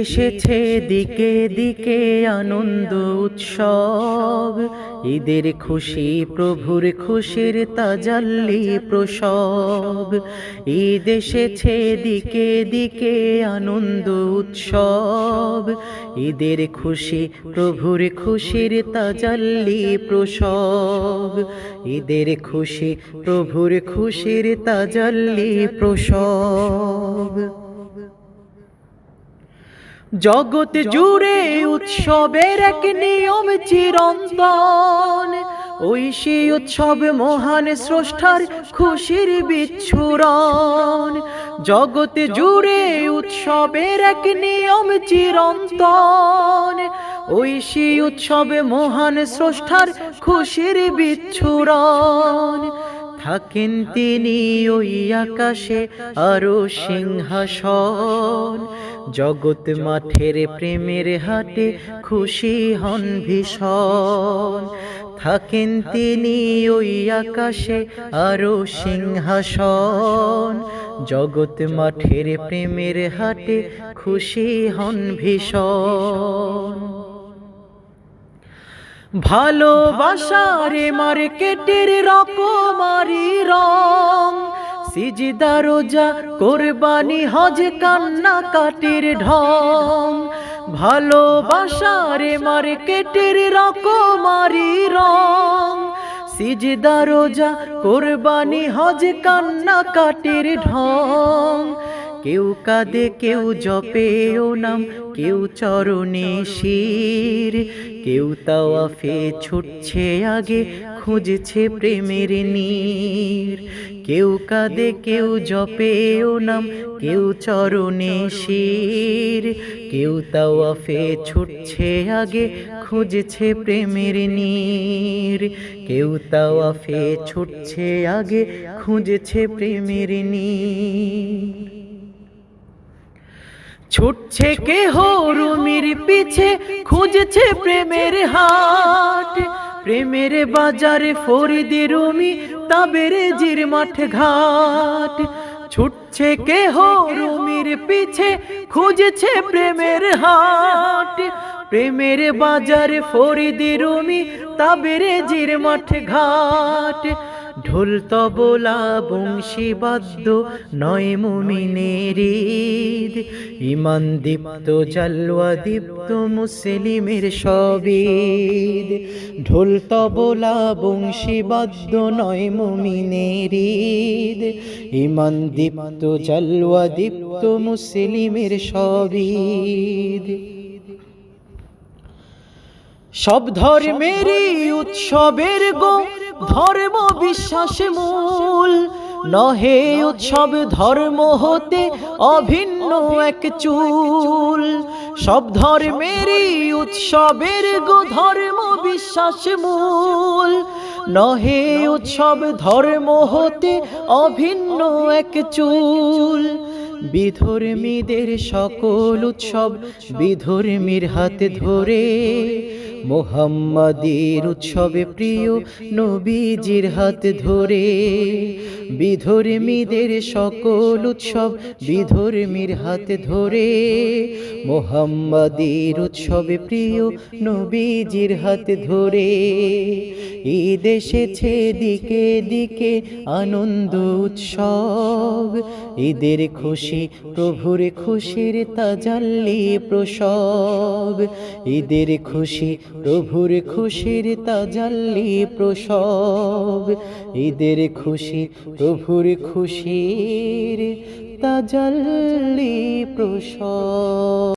এসেছে দিকে দিকে আনন্দ উৎসব, ঈদের খুশি প্রভুর খুশির তাজাল্লি প্রসব। ঈদ এসেছে দিকে দিকে আনন্দ উৎসব, ঈদের খুশি প্রভুর খুশির তাজাল্লি প্রসব। ঈদের খুশি প্রভুর খুশির তাজাল্লি প্রসব। জগৎ জুড়ে উৎসবের এক নিয়ম চিরন্তন, ঐশী উৎসব মহান স্রষ্টার খুশির বিচ্ছুরণ। জগৎ জুড়ে উৎসবের এক নিয়ম চিরন্তন, ঐশী উৎসব মহান স্রষ্টার খুশির বিচ্ছুরণ। থাকেন তিনি ওই আকাশে আরো সিংহাসন, জগৎ মাঠের প্রেমের হাটে খুশি হন ভীষণ। থাকেন তিনি ওই আকাশে আরো সিংহাসন, জগৎ মাঠের প্রেমের হাটে খুশি হন ভীষণ। ভালোবাসার মার্কেটের রকমারি রং, সিজদা রোজা কোরবানি হজ কান্নাকাটির ঢং। ভালোবাসার মার্কেটের রকমারি রং, সিজদা রোজা কোরবানি হজ কান্নাকাটির ঢং। কেউ কাঁদে কেউ জপে ও নাম, কেউ চরণে শির, কেউ তাওয়াফে ছুটছে আগে খুঁজছে প্রেমের নীর। কেউ কাঁদে কেউ জপে ও নাম, কেউ চরণে শির, কেউ তাওয়াফে ছুটছে আগে খুঁজছে প্রেমের নীর। কেউ তাওয়াফে ছুটছে আগে খুঁজছে প্রেমের নীর। ছুটছে কেহ রুমির পিছে খুঁজছে প্রেমের হাট, প্রেমের বাজারে ফরিদি রুমি তাবেরেজির মাঠ ঘাট। ছুটছে কেহ রুমির পিছে খুঁজছে প্রেমের হাট, প্রেমের বাজারে ফরিদি রুমি তাবেরেজির মাঠ ঘাট। ঢোল তবলা বংশী বাদ্য নয় মুমিনের ঈদ, ঈমান দীপ্ত জালওয়া দীপ্ত মুসলিমের সব ঈদ। ঢোল তবলা বংশী বাদ্য নয় মুমিনের ঈদ, ঈমান দীপ্ত জালওয়া দীপ্ত মুসলিমের সব ঈদ। সব ধর্মেরই উৎসবের গো ধর্ম বিশ্বাস মূল, নহে উৎসব ধর্ম হতে অভিন্ন এক চুল। সব ধর্মেরই উৎসবের গো ধর্ম বিশ্বাস মূল, নহে উৎসব ধর্ম হতে অভিন্ন এক চুল। বিধর্মীদের সকল উৎসব বিধর্মীর হাতে ধরে, মুহাম্মাদের উৎসবে প্রিয় নবীজির হাত ধরে। বিধর্মীদের সকল উৎসব বিধর্মীর হাত ধরে, মুহাম্মাদের উৎসবে প্রিয় নবীজির হাত ধরে। ঈদ এসেছে দিকে দিকে আনন্দ উৎসব, ঈদের খুশি প্রভুর খুশির তাজাল্লি প্রসব। ঈদের খুশি প্রভুর খুশির তাজাল্লি প্রসব। ঈদের খুশি প্রভুর খুশির তাজাল্লি প্রসব।